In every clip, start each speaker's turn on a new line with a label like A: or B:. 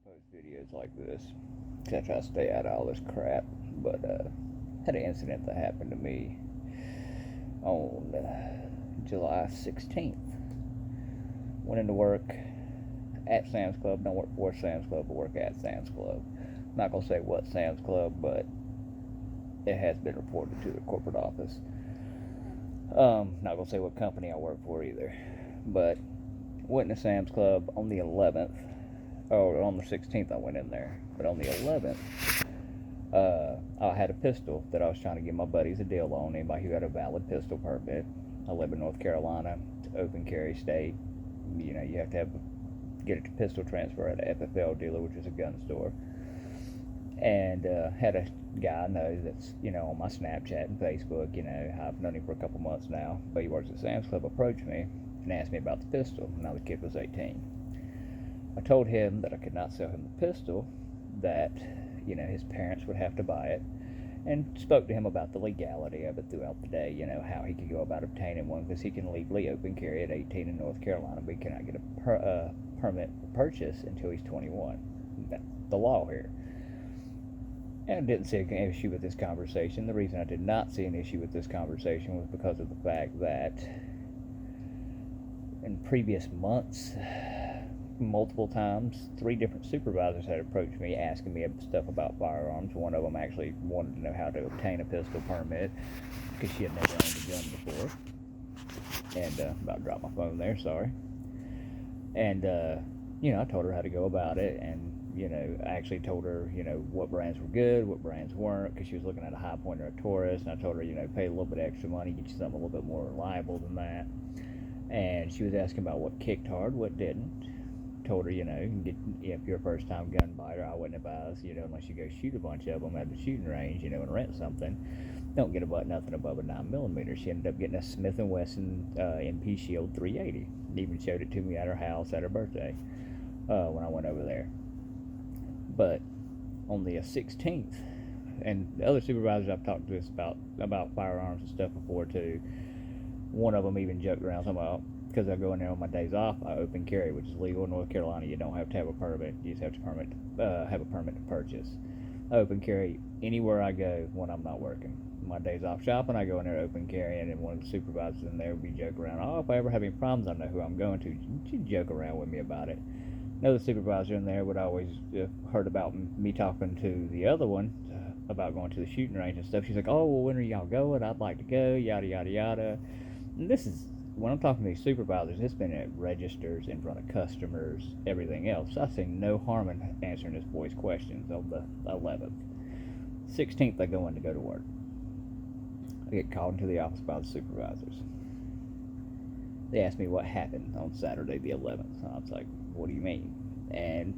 A: post videos like this. 'Cause I try to stay out of all this crap. But had an incident that happened to me on July 16th. Went into work at Sam's Club. Don't work for Sam's Club, but work at Sam's Club. Not gonna say what Sam's Club, but it has been reported to the corporate office. Not gonna say what company I work for either. But went to Sam's Club on the 11th. Oh, on the 16th I went in there. But on the 11th, I had a pistol that I was trying to give my buddies a deal on. Anybody who had a valid pistol permit. I live in North Carolina. It's open carry state. You know, you have to get a pistol transfer at an FFL dealer, which is a gun store. And had a guy I know that's, on my Snapchat and Facebook. I've known him for a couple months now, but he works at Sam's Club. Approached me and asked me about the pistol. Now the kid was 18. I told him that I could not sell him the pistol, that his parents would have to buy it, and spoke to him about the legality of it throughout the day. How he could go about obtaining one, because he can legally open carry at 18 in North Carolina, but he cannot get a permit for purchase until he's 21. That's the law here. And I didn't see an issue with this conversation. The reason I did not see an issue with this conversation was because of the fact that in previous months, multiple times, 3 different supervisors had approached me asking me stuff about firearms. One of them actually wanted to know how to obtain a pistol permit because she had never owned a gun before. And about dropped my phone there, sorry. And I told her how to go about it, and I actually told her, what brands were good, what brands weren't, because she was looking at a High Point or a Taurus, and I told her, pay a little bit extra money, get you something a little bit more reliable than that. And she was asking about what kicked hard, what didn't. Told her, if you're a first-time gun buyer, I wouldn't advise, unless you go shoot a bunch of them at the shooting range, and rent something, don't get nothing above a 9mm. She ended up getting a Smith & Wesson MP Shield 380. Even showed it to me at her house at her birthday when I went over there. But on the 16th, and the other supervisors I've talked to this about firearms and stuff before too, one of them even joked around talking about, because I go in there on my days off, I open carry, which is legal in North Carolina. You don't have to have a permit. You just have to have a permit to purchase. I open carry anywhere I go when I'm not working. My days off shopping, I go in there open carrying, and one of the supervisors in there would be joking around. Oh, if I ever have any problems, I know who I'm going to. She'd joke around with me about it. Another supervisor in there would always heard about me talking to the other one about going to the shooting range and stuff. She's like, oh, well, when are y'all going? I'd like to go, yada, yada, yada. And this is, when I'm talking to these supervisors, it's been at registers, in front of customers, everything else. I see no harm in answering this boy's questions on the 11th. 16th, I go in to go to work. I get called into the office by the supervisors. They asked me what happened on Saturday the 11th. I was like, what do you mean? And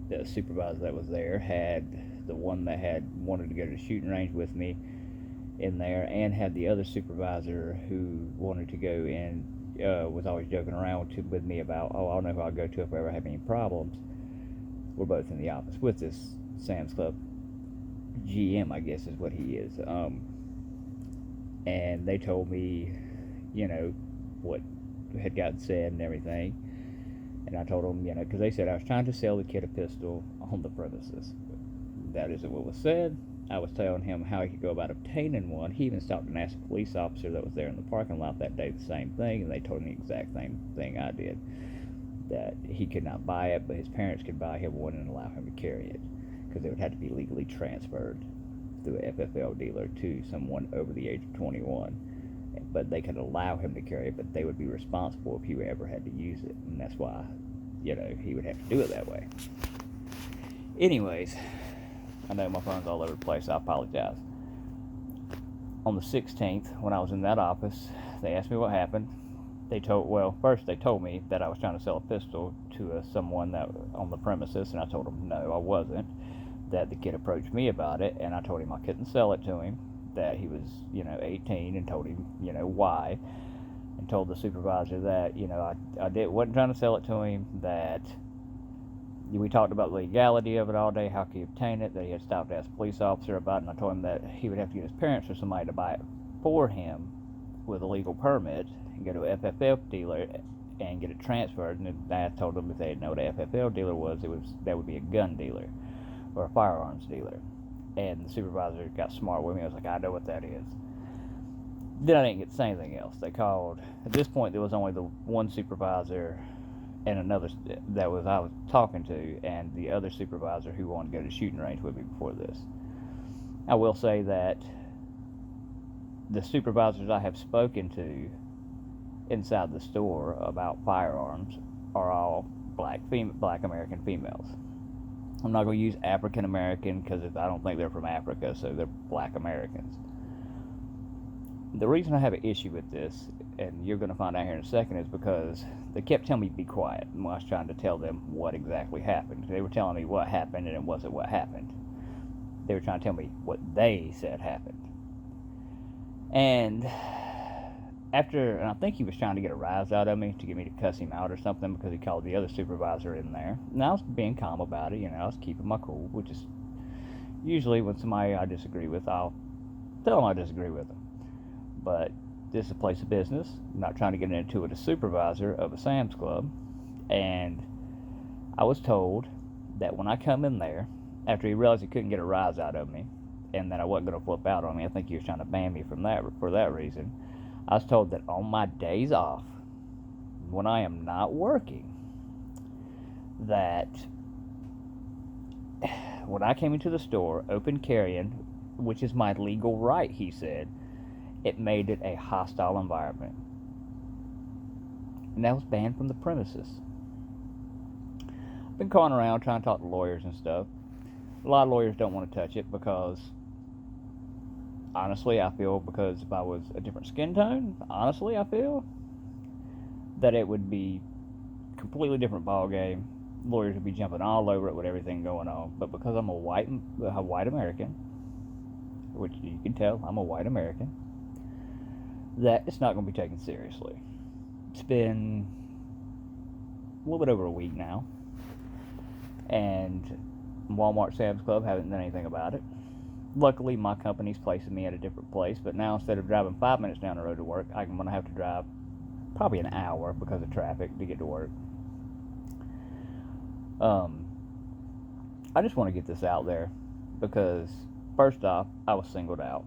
A: the supervisor that was there had the one that had wanted to go to the shooting range with me in there, and had the other supervisor who wanted to go in, was always joking around with me about, oh, I'll know who I'll go to if I ever have any problems. We're both in the office with this Sam's Club GM, I guess is what he is. And they told me, what had gotten said and everything. And I told them, because they said I was trying to sell the kid a pistol on the premises. That isn't what was said. I was telling him how he could go about obtaining one. He even stopped and asked a police officer that was there in the parking lot that day the same thing, and they told him the exact same thing I did, that he could not buy it, but his parents could buy him one and allow him to carry it, because it would have to be legally transferred through a FFL dealer to someone over the age of 21. But they could allow him to carry it, but they would be responsible if he ever had to use it, and that's why, he would have to do it that way. Anyways, I know my phone's all over the place, I apologize. On the 16th, when I was in that office, they asked me what happened. First they told me that I was trying to sell a pistol to someone that on the premises, and I told them no, I wasn't. That the kid approached me about it, and I told him I couldn't sell it to him, that he was, 18, and told him, why, and told the supervisor that, wasn't trying to sell it to him, that we talked about the legality of it all day, how could he obtain it, that he had stopped to ask a police officer about it, and I told him that he would have to get his parents or somebody to buy it for him with a legal permit and go to a FFF dealer and get it transferred. And I told them if they didn't know what an FFL dealer was, that would be a gun dealer or a firearms dealer. And the supervisor got smart with me. I was like, I know what that is. Then I didn't get to say anything else. They called. At this point, there was only the one supervisor and another I was talking to, and the other supervisor who wanted to go to the shooting range with me before this. I will say that the supervisors I have spoken to inside the store about firearms are all black American females. I'm not going to use African American because I don't think they're from Africa, so they're black Americans. The reason I have an issue with this, and you're going to find out here in a second, is because they kept telling me to be quiet when I was trying to tell them what exactly happened. They were telling me what happened, and it wasn't what happened. They were trying to tell me what they said happened. And I think he was trying to get a rise out of me to get me to cuss him out or something, because he called the other supervisor in there. And I was being calm about it, I was keeping my cool, which is usually when somebody I disagree with, I'll tell them I disagree with them. But this is a place of business. I'm not trying to get into it. A supervisor of a Sam's Club, and I was told that when I come in there, after he realized he couldn't get a rise out of me, and that I wasn't going to flip out on me, I think he was trying to ban me for that reason. I was told that on my days off, when I am not working, that when I came into the store, open carrying, which is my legal right, he said, it made it a hostile environment. And that was banned from the premises. I've been calling around trying to talk to lawyers and stuff. A lot of lawyers don't want to touch it because, honestly, I feel because if I was a different skin tone, honestly, I feel that it would be a completely different ball game. Lawyers would be jumping all over it with everything going on. But because I'm a white American, which you can tell I'm a white American, that it's not going to be taken seriously. It's been a little bit over a week now, and Walmart, Sam's Club haven't done anything about it. Luckily, my company's placing me at a different place, but now instead of driving 5 minutes down the road to work, I'm going to have to drive probably an hour because of traffic to get to work. I just want to get this out there because, first off, I was singled out,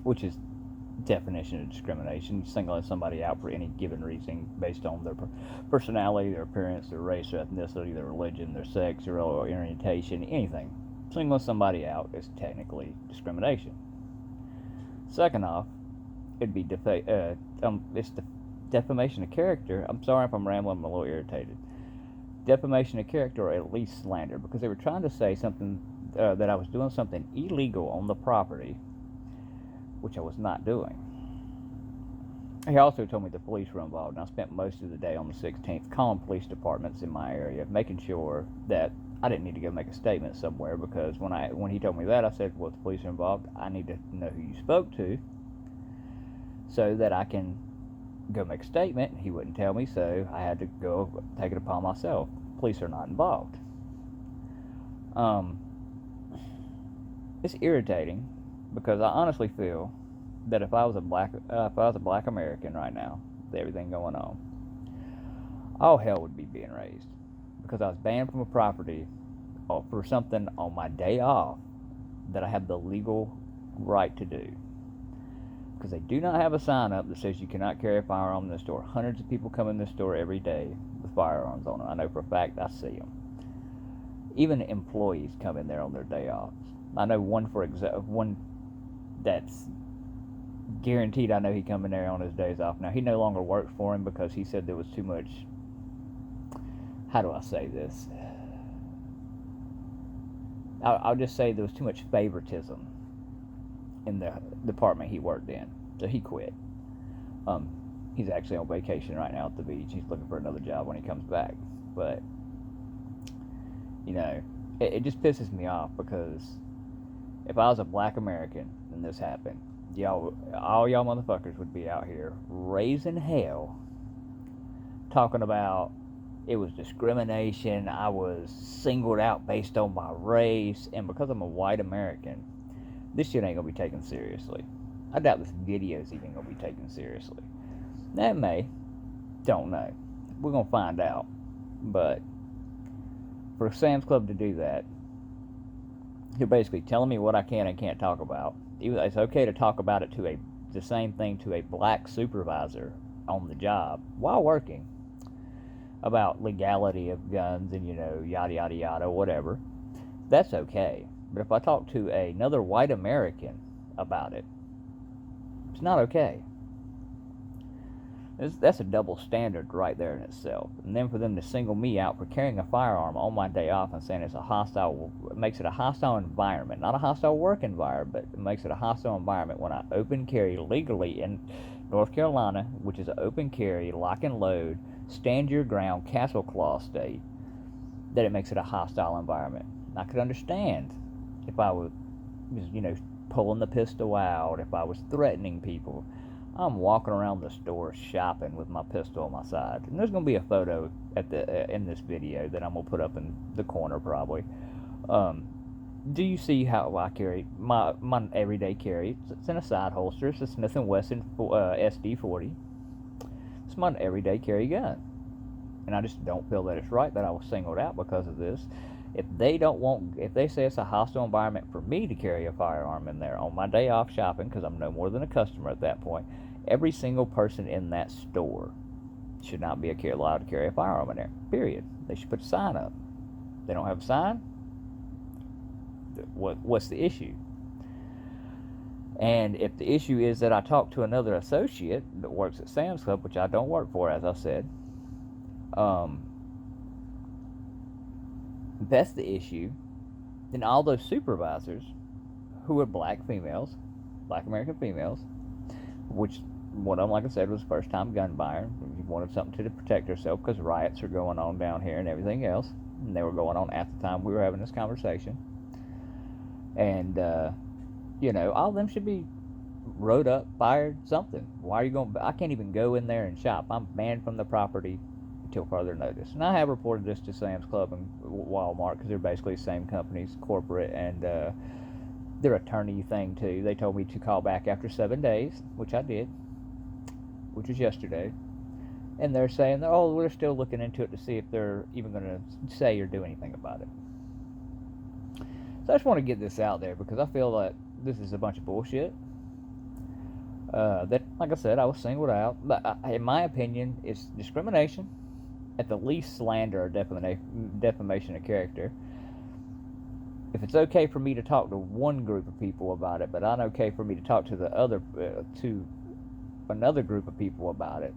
A: which is definition of discrimination. Singling somebody out for any given reason based on their personality, their appearance, their race, their ethnicity, their religion, their sex, their orientation, anything. Singling somebody out is technically discrimination. Second off, it'd be it's defamation of character. I'm sorry if I'm rambling, I'm a little irritated. Defamation of character, or at least slander, because they were trying to say something that I was doing something illegal on the property, which I was not doing. He also told me the police were involved, and I spent most of the day on the 16th calling police departments in my area, making sure that I didn't need to go make a statement somewhere, because when he told me that, I said, well, if the police are involved, I need to know who you spoke to so that I can go make a statement. He wouldn't tell me, so I had to go take it upon myself. Police are not involved. It's irritating because I honestly feel that if I was a black American right now, with everything going on, all hell would be being raised, because I was banned from a property for something on my day off that I have the legal right to do. Because they do not have a sign up that says you cannot carry a firearm in the store. Hundreds of people come in this store every day with firearms on them. I know for a fact, I see them. Even employees come in there on their day off. I know one that's guaranteed. I know he come in there on his days off. Now, he no longer works for him because he said there was too much, how do I say this? I'll just say there was too much favoritism in the department he worked in, so he quit. He's actually on vacation right now at the beach. He's looking for another job when he comes back. But it just pisses me off, because if I was a black American and this happened, all y'all motherfuckers would be out here raising hell, talking about it was discrimination, I was singled out based on my race, and because I'm a white American, this shit ain't gonna be taken seriously. I doubt this video's even gonna be taken seriously. That may, Don't know. We're going to find out. But for Sam's Club to do that, you're basically telling me what I can and can't talk about. It's okay to talk about it to the same thing to a black supervisor on the job while working about legality of guns and, yada, yada, yada, whatever. That's okay. But if I talk to another white American about it, it's not okay. That's a double standard right there in itself. And then for them to single me out for carrying a firearm on my day off and saying it makes it a hostile environment, not a hostile work environment, but it makes it a hostile environment when I open carry legally in North Carolina, which is an open carry, lock and load, stand your ground, Castle Clause state, that it makes it a hostile environment. I could understand if I was, pulling the pistol out, if I was threatening people. I'm walking around the store shopping with my pistol on my side. And there's going to be a photo in this video that I'm going to put up in the corner probably. Do you see how I carry my everyday carry? It's in a side holster. It's a Smith & Wesson SD40. It's my everyday carry gun. And I just don't feel that it's right that I was singled out because of this. If they say it's a hostile environment for me to carry a firearm in there on my day off shopping, because I'm no more than a customer at that point, every single person in that store should not be allowed to carry a firearm in there, period. They should put a sign up. They don't have a sign? What's the issue? And if the issue is that I talked to another associate that works at Sam's Club, which I don't work for, as I said, that's the issue, then all those supervisors who are black American females, which one of them, like I said, was first time gun buyer. He wanted something to protect herself because riots are going on down here and everything else, and they were going on at the time we were having this conversation. And all of them should be wrote up, fired, something. Why are you going? I can't even go in there and shop. I'm banned from the property until further notice. And I have reported this to Sam's Club and Walmart because they're basically the same companies, corporate, and their attorney thing too. They told me to call back after 7 days, which I did, which was yesterday. And they're saying, we're still looking into it to see if they're even going to say or do anything about it. So I just want to get this out there because I feel like this is a bunch of bullshit. That, like I said, I was singled out. But in my opinion, it's discrimination, at the least slander or defamation of character. If it's okay for me to talk to one group of people about it, but not okay for me to talk to to another group of people about it,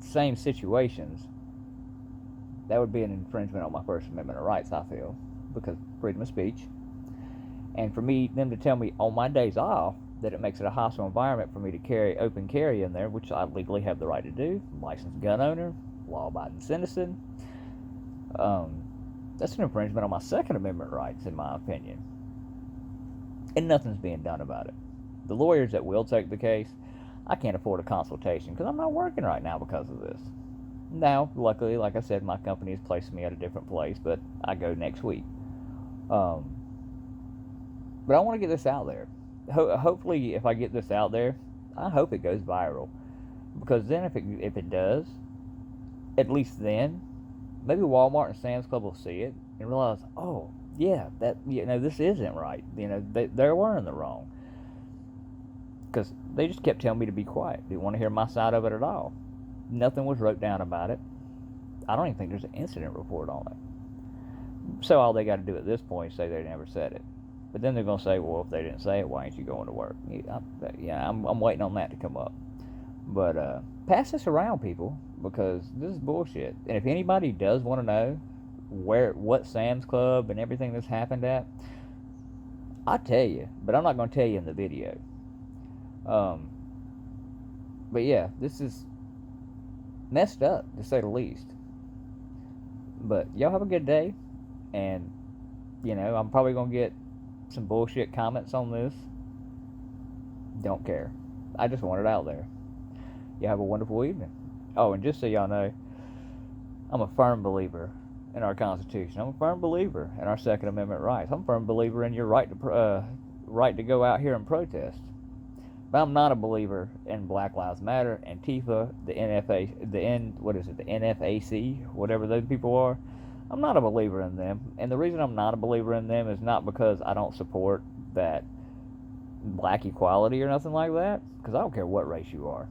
A: same situations, that would be an infringement on my First Amendment rights, I feel, because freedom of speech. And for them to tell me on my days off that it makes it a hostile environment for me to open carry in there, which I legally have the right to do, licensed gun owner, law-abiding citizen, that's an infringement on my Second Amendment rights, in my opinion. And nothing's being done about it. The lawyers that will take the case, I can't afford a consultation because I'm not working right now because of this. Now, luckily, like I said, my company has placed me at a different place, but I go next week. But I want to get this out there. Hopefully, if I get this out there, I hope it goes viral. Because then if it does, at least then, maybe Walmart and Sam's Club will see it and realize, oh, yeah, this isn't right. They were in the wrong. Because they just kept telling me to be quiet. Didn't want to hear my side of it at all. Nothing was wrote down about it. I don't even think there's an incident report on it. So all they got to do at this point is say they never said it. But then they're going to say, well, if they didn't say it, why ain't you going to work? I'm waiting on that to come up. But pass this around, people, because this is bullshit. And if anybody does want to know what Sam's Club and everything that's happened at, I'll tell you. But I'm not going to tell you in the video. But yeah, this is messed up, to say the least. But y'all have a good day. And, I'm probably going to get some bullshit comments on this. Don't care. I just want it out there. You have a wonderful evening. Oh, and just so y'all know, I'm a firm believer in our Constitution. I'm a firm believer in our Second Amendment rights. I'm a firm believer in your right to go out here and protest. But I'm not a believer in Black Lives Matter, Antifa, the NFAC, whatever those people are. I'm not a believer in them, and the reason I'm not a believer in them is not because I don't support that black equality or nothing like that, because I don't care what race you are.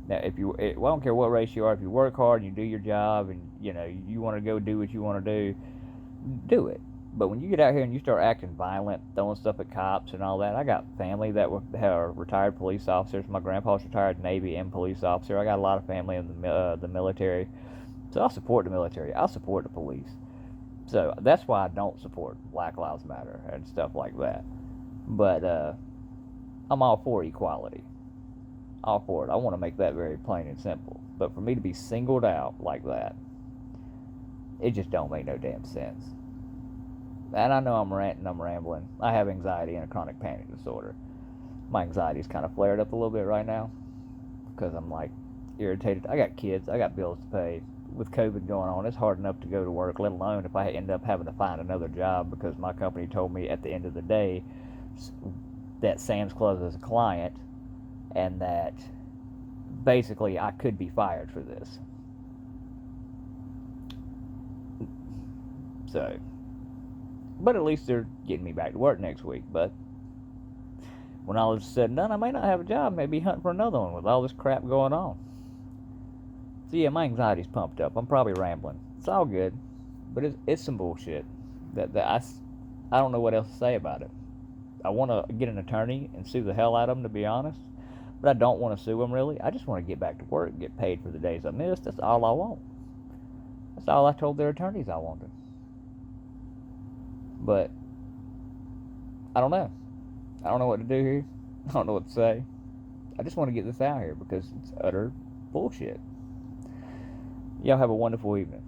A: Now, I don't care what race you are. If you work hard and you do your job, and you want to go do what you want to do it. But when you get out here and you start acting violent, throwing stuff at cops and all that, I got family that are retired police officers. My grandpa's retired Navy and police officer. I got a lot of family in the military. So I'll support the military. I'll support the police. So that's why I don't support Black Lives Matter and stuff like that. But I'm all for equality. All for it. I want to make that very plain and simple. But for me to be singled out like that, it just don't make no damn sense. And I know I'm ranting, I'm rambling. I have anxiety and a chronic panic disorder. My anxiety's kind of flared up a little bit right now because I'm like irritated. I got kids, I got bills to pay. With COVID going on, it's hard enough to go to work, let alone if I end up having to find another job because my company told me at the end of the day that Sam's Club is a client and that basically I could be fired for this. So, but at least they're getting me back to work next week. But when all is said and done, I may not have a job, maybe hunting for another one with all this crap going on. So yeah, my anxiety's pumped up. I'm probably rambling. It's all good, but it's some bullshit. That I don't know what else to say about it. I want to get an attorney and sue the hell out of them, to be honest. But I don't want to sue them, really. I just want to get back to work and get paid for the days I missed. That's all I want. That's all I told their attorneys I wanted. But I don't know. I don't know what to do here. I don't know what to say. I just want to get this out here because it's utter bullshit. Y'all have a wonderful evening.